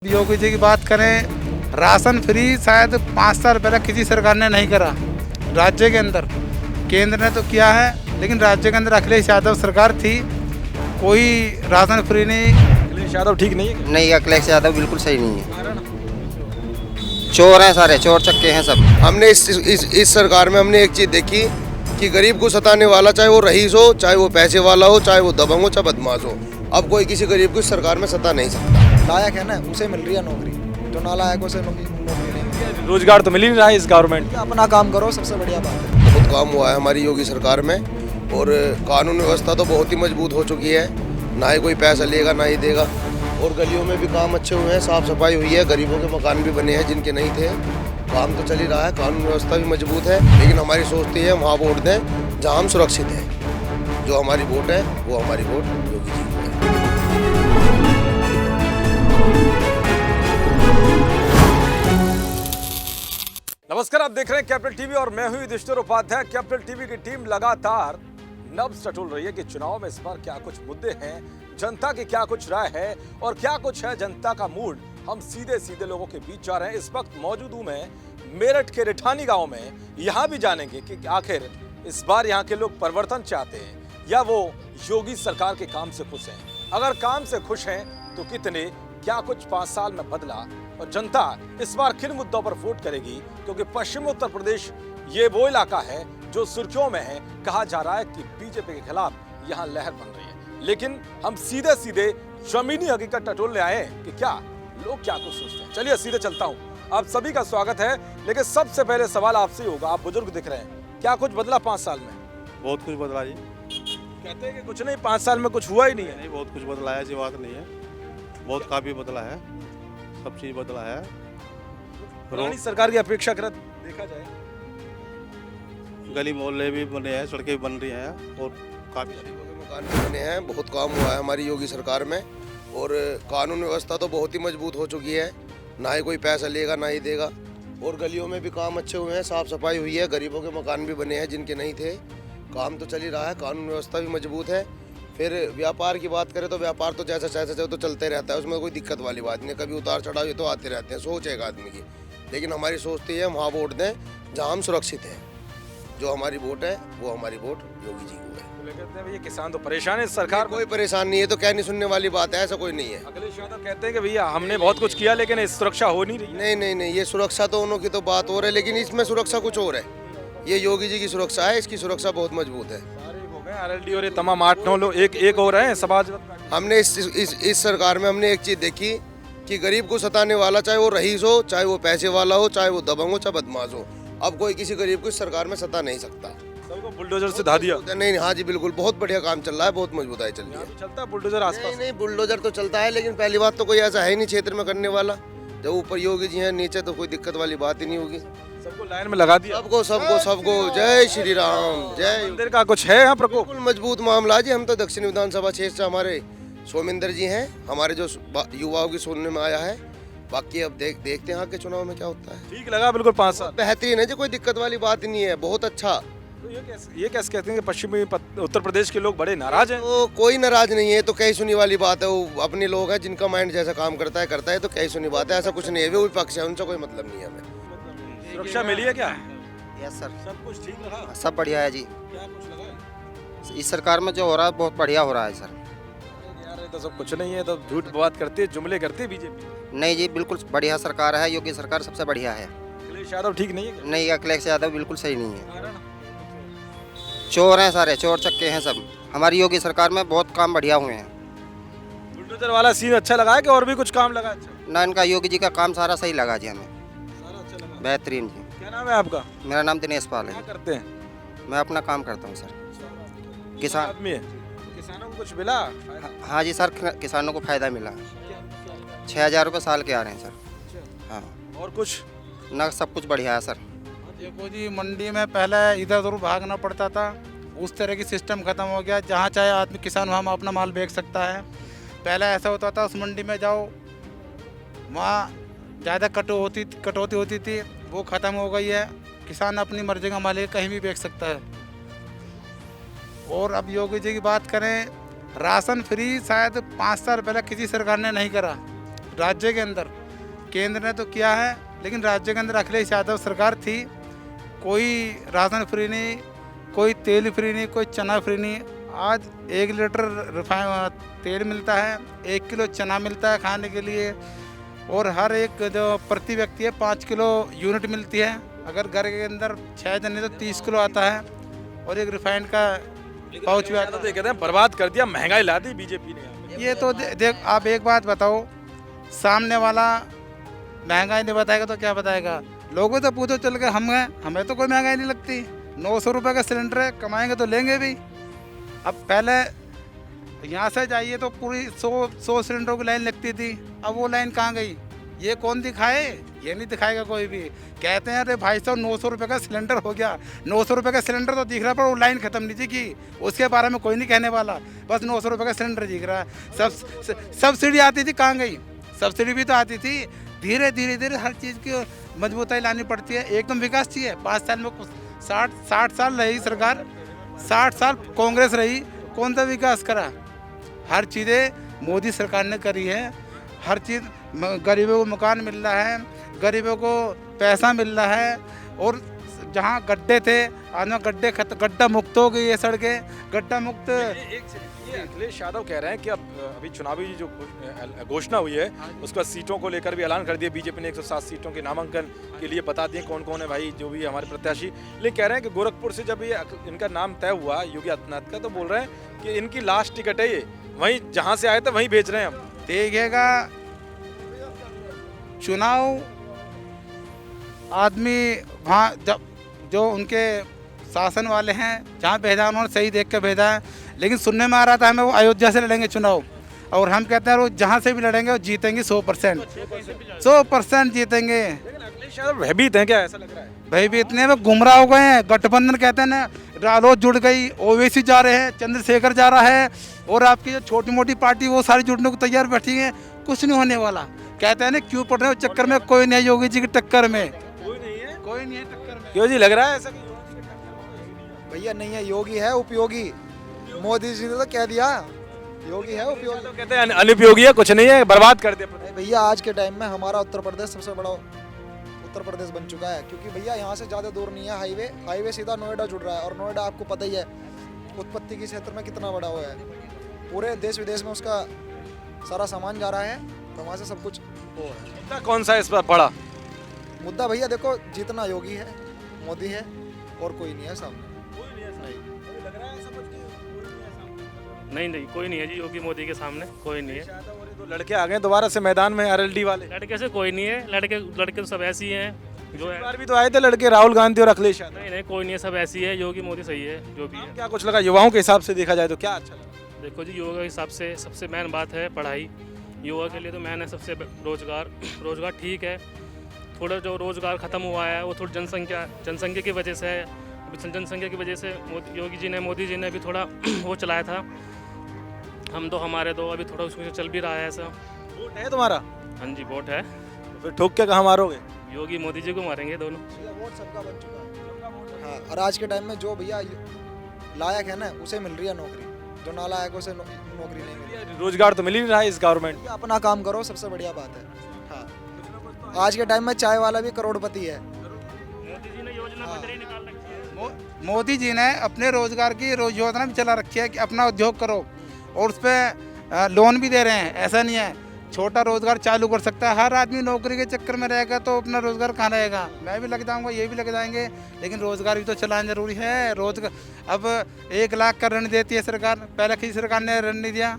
योगी जी की बात करें, राशन फ्री शायद 5 साल पहले किसी सरकार ने नहीं करा राज्य के अंदर। केंद्र ने तो किया है, लेकिन राज्य के अंदर अखिलेश यादव सरकार थी, कोई राशन फ्री नहीं। अखिलेश यादव ठीक नहीं है क्या? नहीं, अखिलेश यादव बिल्कुल सही नहीं है। चोर हैं, सारे चोर चक्के हैं सब। हमने इस सरकार में हमने एक चीज़ देखी कि गरीब को सताने वाला, चाहे वो रईस हो, चाहे वो पैसे वाला हो, चाहे वो दबंग हो, चाहे बदमाश हो, अब कोई किसी गरीब को इस सरकार में सता नहीं सकता। लायक है ना, उसे मिल रही है नौकरी, जो नालायकों से नौकरी नहीं। रोजगार तो मिल ही नहीं रहा है इस गवर्नमेंट। अपना काम करो, सबसे बढ़िया बात है। बहुत काम हुआ है हमारी योगी सरकार में, और कानून व्यवस्था तो बहुत ही मजबूत हो चुकी है। ना ही कोई पैसा लेगा ना ही देगा, और गलियों में भी काम अच्छे हुए हैं, साफ सफाई हुई है, गरीबों के मकान भी बने हैं जिनके नहीं थे। काम तो चल ही रहा है, कानून व्यवस्था भी मजबूत है, लेकिन हमारी सोचती है वहाँ वोट दें जहाँ हम सुरक्षित हैं। जो हमारी वोट है वो हमारी वोट योगी जी को है। नमस्कार, आप देख रहे हैं कैपिटल टीवी और मैं हूं युधिष्ठिर उपाध्याय। कैपिटल टीवी की टीम लगातार नब्ज टटोल रही है कि चुनाव में इस बार क्या कुछ मुद्दे हैं, जनता की क्या कुछ राय है और क्या कुछ है जनता का मूड। हम सीधे सीधे लोगों के बीच जा रहे हैं। इस वक्त मौजूद हूं मैं मेरठ के रिठानी गांव में। यहां भी जानेंगे कि आखिर इस बार यहां के लोग परिवर्तन चाहते हैं या वो योगी सरकार के काम से खुश हैं। अगर काम से खुश हैं तो कितने, क्या कुछ 5 साल में बदला, और जनता इस बार किन मुद्दों पर वोट करेगी, क्योंकि पश्चिमी उत्तर प्रदेश ये वो इलाका है जो सुर्खियों में है। कहा जा रहा है कि बीजेपी के खिलाफ यहाँ लहर बन रही है, लेकिन हम सीधे सीधे जमीनी हकीकत टटोलने आए हैं कि क्या लोग क्या कुछ सोचते हैं। चलिए सीधे चलता हूँ। आप सभी का स्वागत है, लेकिन सबसे पहले सवाल आपसे होगा। आप बुजुर्ग दिख रहे हैं, क्या कुछ बदला 5 साल में? बहुत कुछ बदला जी। कहते हैं कि कुछ नहीं, 5 साल में कुछ हुआ ही नहीं है। नहीं, बहुत कुछ बदला है, ऐसी बात नहीं है। बहुत काफ़ी बदला है, सब चीज़ बदला है। पुरानी सरकार की अपेक्षा कर देखा जाए, गली मोहल्ले भी बने हैं, सड़कें भी बन रही हैं, और काफ़ी मकान भी बने हैं। बहुत काम हुआ है हमारी योगी सरकार में, और कानून व्यवस्था तो बहुत ही मजबूत हो चुकी है। ना ही कोई पैसा लेगा ना ही देगा, और गलियों में भी काम अच्छे हुए हैं, साफ सफाई हुई है, गरीबों के मकान भी बने हैं जिनके नहीं थे। काम तो चल ही रहा है, कानून व्यवस्था भी मजबूत है। फिर व्यापार की बात करें तो व्यापार तो जैसा तो चलते रहता है, उसमें कोई दिक्कत वाली बात नहीं। कभी उतार चढ़ाव ये तो आते रहते हैं, सोच है एक आदमी की। लेकिन हमारी सोचती है वहाँ वोट दें जहाँ हम सुरक्षित हैं। जो हमारी वोट है वो हमारी वोट योगी जी को है। कहते हैं भैया किसान तो परेशान है, सरकार कोई परेशान नहीं है, तो क्या नहीं सुनने वाली बात है, ऐसा कोई नहीं है। अखिलेश यादव कहते हैं कि भैया हमने बहुत कुछ किया लेकिन इस सुरक्षा हो नहीं रही। नहीं नहीं नहीं, ये सुरक्षा तो उन्हों की तो बात और है, लेकिन इसमें सुरक्षा कुछ और है। ये योगी जी की सुरक्षा है, इसकी सुरक्षा बहुत मजबूत है। आरएलडी और ये तमाम 8-9 लोग एक हो रहे हैं समाज। हमने इस सरकार में हमने एक चीज़ देखी कि गरीब को सताने वाला, चाहे वो रईस हो, चाहे वो पैसे वाला हो, चाहे वो दबंग हो, चाहे बदमाश हो, अब कोई किसी गरीब को इस सरकार में सता नहीं सकता। सबको बुलडोजर से धा दिया। नहीं, हाँ जी बिल्कुल, बहुत बढ़िया काम चल रहा है, बहुत मजबूताई चल रही है। चलता बुलडोजर आसपास? नहीं, बुलडोजर तो चलता है, लेकिन पहली बात तो कोई ऐसा है नहीं क्षेत्र में करने वाला। जब ऊपर योगी जी हैं, नीचे तो कोई दिक्कत वाली बात ही नहीं होगी। सबको लाइन में लगा दिया। सबको जय श्री राम, जय। मंदिर का कुछ है यहाँ प्रकोप? बिल्कुल मजबूत मामला जी। हम तो दक्षिण विधानसभा क्षेत्र से, हमारे सोमेंद्र जी हैं हमारे, जो युवाओं की सुनने में आया है। बाकी अब देखते हैं आगे चुनाव में क्या होता है। ठीक लगा, बिल्कुल 5 साल बेहतरीन है जी, कोई दिक्कत वाली बात ही नहीं है, बहुत अच्छा। तो ये कैसे कहते हैं कि पश्चिमी उत्तर प्रदेश के लोग बड़े नाराज हैं? तो कोई नाराज नहीं है, तो कहीं सुनी वाली बात है। वो अपने लोग हैं, जिनका माइंड जैसा काम करता है, तो कहीं सुनी बात है, ऐसा कुछ नहीं है। वो विपक्ष है, उनसे कोई मतलब नहीं है हमें। सुरक्षा मिली है क्या? यस सर, सब कुछ ठीक रहा? सब बढ़िया है जी। क्या कुछ लगा है? इस सरकार में जो हो रहा है बहुत बढ़िया हो रहा है सर। यार ये तो सब कुछ नहीं है, तो झूठ बात करती है, जुमले करती है बीजेपी। नहीं जी, बिल्कुल बढ़िया सरकार है, योगी सरकार सबसे बढ़िया है। अखिलेश यादव ठीक नहीं है क्या? नहीं, अखिलेश यादव बिल्कुल सही नहीं है। कारण? चोर हैं, सारे चोर चक्के हैं सब। हमारी योगी सरकार में बहुत काम बढ़िया हुए हैं। बुलडोजर वाला सीन अच्छा लगा है कि और भी कुछ काम लगा अच्छा? ना, इनका योगी जी का काम सारा सही लगा जी हमें, सारा अच्छा लगा। बेहतरीन जी। क्या नाम है आपका? मेरा नाम दिनेश पाल क्या है। करते हैं? मैं अपना काम करता हूँ सर, किसान। आदमी है। तो किसानों को कुछ मिला? हाँ जी सर, किसानों को फायदा मिला। 6,000 रुपये साल के आ रहे हैं सर। हाँ, और कुछ? ना, सब कुछ बढ़िया है सर। देखो जी, मंडी में पहले इधर उधर भागना पड़ता था, उस तरह की सिस्टम खत्म हो गया। जहाँ चाहे आदमी किसान वहाँ अपना माल बेच सकता है। पहले ऐसा होता था, उस मंडी में जाओ, वहाँ ज़्यादा कटौती होती थी, वो ख़त्म हो गई है। किसान अपनी मर्जी का माल कहीं भी बेच सकता है। और अब योगी जी की बात करें, राशन फ्री शायद 5 साल पहले किसी सरकार ने नहीं करा राज्य के अंदर केंद्र ने तो किया है, लेकिन राज्य के अंदर अखिलेश यादव सरकार थी, कोई राशन फ्री नहीं, कोई तेल फ्री नहीं, कोई चना फ्री नहीं। आज 1 लीटर तेल मिलता है, 1 किलो चना मिलता है खाने के लिए, और हर एक जो प्रति व्यक्ति है 5 किलो यूनिट मिलती है। अगर घर के अंदर 6 जने तो 30 किलो आता है, और एक रिफाइंड का पाउच भी आता तो ये कहते हैं बर्बाद कर दिया, महंगाई ला दी बीजेपी ने यहाँ पे। है। ये तो देख आप एक बात बताओ, सामने वाला महंगाई नहीं बताएगा तो क्या बताएगा? लोगों से पूछो चल के, हमें तो कोई महंगाई नहीं लगती। 900 रुपये का सिलेंडर है, कमाएंगे तो लेंगे भी। अब पहले यहाँ से जाइए तो पूरी 100 सिलेंडरों की लाइन लगती थी, अब वो लाइन कहाँ गई? ये कौन दिखाए? ये नहीं दिखाएगा कोई भी। कहते हैं अरे भाई साहब 900 रुपये का सिलेंडर हो गया, 900 रुपये का सिलेंडर तो दिख रहा, पर वो लाइन खत्म नहीं दिखी, उसके बारे में कोई नहीं कहने वाला, बस 900 रुपये का सिलेंडर दिख रहा है। सब्सिडी आती थी, कहाँ गई? सब्सिडी भी तो आती थी। धीरे धीरे हर चीज़ की मजबूताई लानी पड़ती है। एकदम विकास चाहिए। 5 साल में 60 साल रही सरकार, 60 साल कांग्रेस रही, कौन सा विकास करा? हर चीज़ें मोदी सरकार ने करी है। हर चीज़, गरीबों को मकान मिल रहा है, गरीबों को पैसा मिल रहा है, और जहाँ गड्ढे थे आज में गड्ढा मुक्त हो गई है सड़कें, गड्ढा मुक्त। ये अखिलेश यादव कह रहे हैं कि अब अभी चुनावी जो घोषणा हुई है उसका सीटों को लेकर भी ऐलान कर दिया बीजेपी ने। 107 सीटों के नामांकन के लिए बता दिए कौन कौन है भाई, जो भी हमारे प्रत्याशी। लेकिन कह रहे हैं कि गोरखपुर से जब ये इनका नाम तय हुआ योगी आदित्यनाथ का, तो बोल रहे हैं कि इनकी लास्ट टिकट है, ये वहीं जहाँ से आए थे वहीं भेज रहे हैं हम। देखिएगा, चुनाव आदमी वहाँ जब जो उनके शासन वाले हैं जहाँ भेजा उन्होंने सही देख के भेजा है, लेकिन सुनने में आ रहा था हमें वो अयोध्या से लड़ेंगे चुनाव, और हम कहते हैं वो जहाँ से भी लड़ेंगे वो जीतेंगे 100% जीतेंगे। लेकिन अखिलेश यादव भयभीत हैं क्या, ऐसा लग रहा है? भाई भी इतने में गुमराह हो गए हैं। गठबंधन कहते हैं ना, रालोद जुड़ गई, ओवैसी जा रहे हैं, चंद्रशेखर जा रहा है, और आपकी जो छोटी मोटी पार्टी वो सारी जुड़ने को तैयार बैठी है। कुछ नहीं होने वाला। कहते हैं ना क्यों पड़ रहे हो चक्कर में, कोई नहीं है योगी जी की टक्कर में, कोई नहीं है, कोई नहीं है टक्कर में। क्यों जी लग रहा है ऐसा? भैया नहीं है, योगी है उपयोगी। मोदी जी ने तो कह दिया योगी है उपयोगी। तो कहते हैं अनुपयोगी है, कुछ नहीं है, बर्बाद कर दिया। नहीं भैया, आज के टाइम में हमारा उत्तर प्रदेश सबसे बड़ा उत्तर प्रदेश बन चुका है, क्योंकि भैया यहाँ से ज़्यादा दूर नहीं है हाईवे सीधा नोएडा जुड़ रहा है, और नोएडा आपको पता ही है उत्पत्ति के क्षेत्र में कितना बड़ा हुआ है। पूरे देश विदेश में उसका सारा सामान जा रहा है, तो वहाँ से सब कुछ वो है। मुद्दा कौन सा है इस पर बड़ा? मुद्दा भैया देखो, जीतना योगी है, मोदी है, और कोई नहीं है सामने। नहीं कोई नहीं है जी, योगी मोदी के सामने कोई नहीं है। तो लड़के आ गए दोबारा से मैदान में, आरएलडी वाले। लड़के से कोई नहीं है, लड़के तो सब ऐसे ही हैं जो है। इस बार भी तो आए थे लड़के, राहुल गांधी और अखिलेश यादव। नहीं कोई नहीं है, सब ऐसी है। योगी मोदी सही है जो भी है। क्या कुछ लगा युवाओं के हिसाब से देखा जाए तो क्या अच्छा लगा? देखो जी, योगा के हिसाब से सबसे मेन बात है पढ़ाई। युवा के लिए तो मेन है सबसे रोजगार ठीक है। थोड़ा जो रोजगार ख़त्म हुआ है वो थोड़ी जनसंख्या की वजह से है। जनसंख्या की वजह से मोदी जी ने अभी थोड़ा वो चलाया था। हम तो हमारे तो अभी थोड़ा उसमें चल भी रहा है ऐसा। वोट है तुम्हारा? हाँ जी वोट है। तो फिर ठोक के कहाँ मारोगे? योगी मोदी जी को मारेंगे दोनों। वोट सबका बन चुका है। हाँ, और आज के टाइम में जो भैया लायक है ना उसे मिल रही है नौकरी, जो नालायक उसे नौकरी नहीं मिल रही। रोजगार तो मिल ही रहा है इस गवर्नमेंट। भैया अपना काम करो, सबसे बढ़िया बात है। हाँ, आज के टाइम में चाय वाला भी करोड़पति है। मोदी जी ने योजना बदली निकाल रखी है। मोदी जी ने अपने रोजगार की योजना भी चला रखी है कि अपना उद्योग करो, और उस पर लोन भी दे रहे हैं। ऐसा नहीं है, छोटा रोजगार चालू कर सकता है। हर आदमी नौकरी के चक्कर में रहेगा तो अपना रोजगार कहाँ रहेगा? मैं भी लग जाऊँगा, ये भी लग जाएंगे, लेकिन रोजगार भी तो चलाना जरूरी है। रोजगार अब 1 लाख का ऋण देती है सरकार, पहले किसी सरकार ने ऋण नहीं दिया,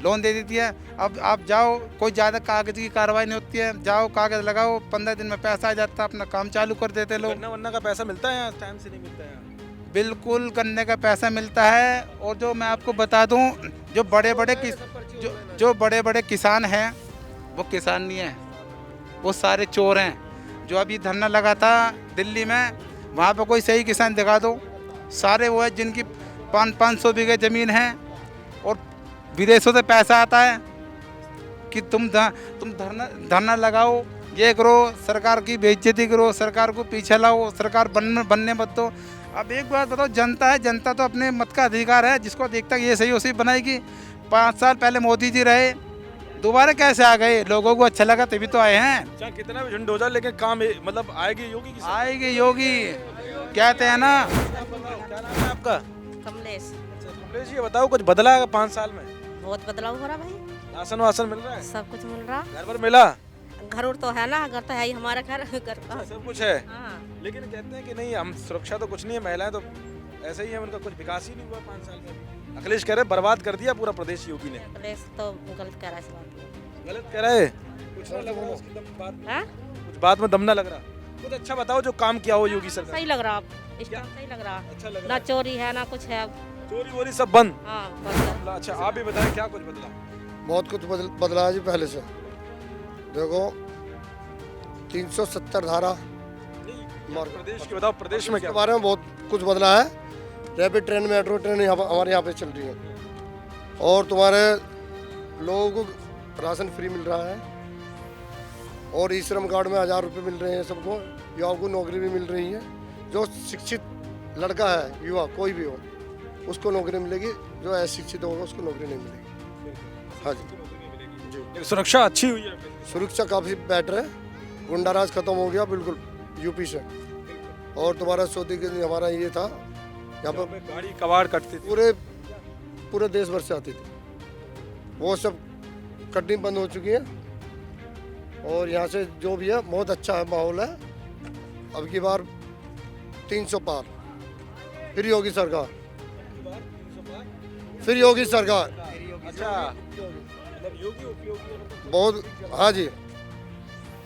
लोन दे देती है। अब आप जाओ, कोई ज़्यादा कागज की कार्रवाई नहीं होती है, जाओ कागज़ लगाओ, 15 दिन में पैसा आ जाता है, अपना काम चालू कर देते लोग। गन्ना वन्ना का पैसा मिलता है? टाइम से नहीं मिलता है? बिल्कुल गन्ने का पैसा मिलता है। और जो मैं आपको बता दूं, जो बड़े बड़े किसान हैं वो किसान नहीं है, वो सारे चोर हैं। जो अभी धरना लगा था दिल्ली में, वहाँ पे कोई सही किसान दिखा दो, सारे वो है जिनकी 500 बीघे ज़मीन है और विदेशों से पैसा आता है कि तुम धरना लगाओ, ये करो, सरकार की बेइज्जती करो, सरकार को पीछे लाओ, सरकार बनने मत दो। अब एक बात बताओ, जनता है, जनता तो अपने मत का अधिकार है, जिसको देखता है ये सही उसी बनाएगी। 5 साल पहले मोदी जी रहे, दोबारा कैसे आ गए, लोगों को अच्छा लगा तभी तो आए हैं। चाहे कितना भी झंड हो जाए लेकिन काम मतलब आएगी योगी की सरकार। आएगी योगी, कहते हैं ना। क्या नाम है आपका? कमलेश। कमलेश जी, ये बताओ कुछ बदला है 5 साल में? बहुत बदलाव हो रहा भाई, राशन वासन मिल रहा है? सब कुछ मिल रहा। घर पर मिला? घर उर तो है ना, घर तो है ही हमारा घर का। सब कुछ है, हाँ। लेकिन कहते हैं कि नहीं हम सुरक्षा तो कुछ नहीं है, महिलाएं तो ऐसे ही है, उनका कुछ विकास ही नहीं हुआ 5 साल में। अखिलेश कह रहे बर्बाद कर दिया पूरा प्रदेश योगी ने। कमलेश तो गलत कह रहा है इस बात में। गलत कह रहे, कुछ ना लग रहा उसकी बात में, हाँ? कुछ बात में दम ना लग रहा। कुछ अच्छा बताओ जो काम किया हो योगी सरकार। सही लग रहा, इस टाइम सही लग रहा। अच्छा लग ना चोरी है ना कुछ है। चोरी वोरी सब बंद। हाँ बस। अच्छा आप भी बताएं क्या कुछ बदला? बहुत कुछ बदला है जी पहले से। देखो 370 धारा प्रदेश की बताओ, प्रदेश में के क्या? बारे में बहुत कुछ बदला है। रैपिड ट्रेन, मेट्रो ट्रेन हमारे यहाँ पे चल रही है, और तुम्हारे लोगों को राशन फ्री मिल रहा है, और ई श्रम कार्ड में 1000 रुपये मिल रहे हैं सबको। युवाओं को नौकरी भी मिल रही है। जो शिक्षित लड़का है, युवा कोई भी हो, उसको नौकरी मिलेगी। जो अशिक्षित होगा उसको नौकरी नहीं मिलेगी। हाँ जी, सुरक्षा अच्छी हुई है। सुरक्षा काफ़ी बेटर है। गुंडाराज खत्म हो गया बिल्कुल यूपी से। और तुम्हारा सोती के हमारा ये था, यहाँ पर गाड़ी कबाड़ कटती थी, पूरे देश भर से आती थी, वो सब कटनी बंद हो चुकी है। और यहाँ से जो भी है बहुत अच्छा है, माहौल है। अब की बार 300 पार, फिर योगी सरकार, फिर योगी सरकार। अच्छा मतलब योगी उपयोगी बहुत, हाँ जी,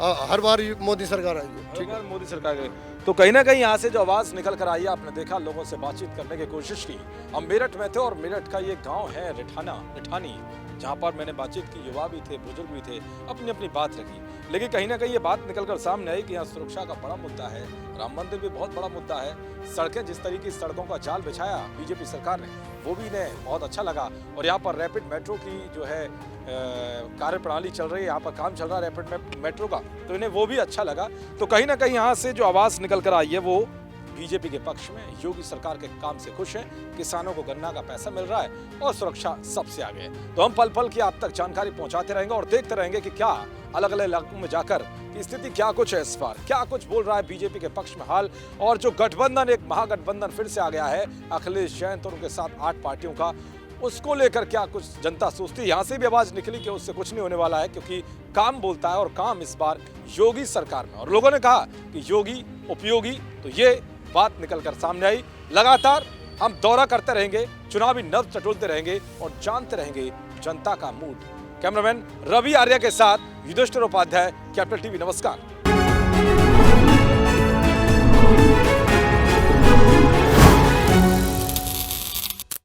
हर बार मोदी सरकार आएगी। ठीक है, मोदी सरकार के। तो कहीं ना कहीं यहाँ से जो आवाज़ निकल कर आई है, आपने देखा, लोगों से बातचीत करने की कोशिश की। हम मेरठ में थे और मेरठ का ये गांव है रिठानी, जहाँ पर मैंने बातचीत की। युवा भी थे, बुजुर्ग भी थे, अपनी अपनी बात रखी। लेकिन कहीं ना कहीं ये बात निकल कर सामने आई कि यहाँ सुरक्षा का बड़ा मुद्दा है, राम मंदिर भी बहुत बड़ा मुद्दा है। सड़कें, जिस तरीके की सड़कों का जाल बिछाया बीजेपी सरकार ने, वो भी इन्हें बहुत अच्छा लगा। और यहाँ पर रैपिड मेट्रो की जो है कार्यप्रणाली चल रही है, यहाँ पर काम चल रहा है रैपिड मेट्रो का, तो इन्हें वो भी अच्छा लगा। तो कहीं ना कहीं यहाँ से जो आवाज़ निकल कर आई है वो बीजेपी के पक्ष में, योगी सरकार के काम से खुश हैं। किसानों को गन्ना का पैसा मिल रहा है और सुरक्षा सबसे आगे है। तो हम पल पल की आप तक जानकारी पहुंचाते रहेंगे और देखते रहेंगे कि क्या अलग अलग इलाकों में जाकर की स्थिति क्या कुछ है, इस बार क्या कुछ बोल रहा है बीजेपी के पक्ष में हाल। और जो गठबंधन, एक महागठबंधन फिर से आ गया है अखिलेश जैन और उनके साथ 8 पार्टियों का, उसको लेकर क्या कुछ जनता सोचती है। यहाँ से भी आवाज निकली कि उससे कुछ नहीं होने वाला है, क्योंकि काम बोलता है और काम इस बार योगी सरकार में। और लोगों ने कहा कि योगी उपयोगी, तो ये बात निकलकर सामने आई। लगातार हम दौरा करते रहेंगे, चुनावी नब्ज टटोलते रहेंगे और जानते रहेंगे जनता का मूड। कैमरामैन रवि आर्या के साथ युधिष्ठिर उपाध्याय, कैपिटल टीवी। नमस्कार।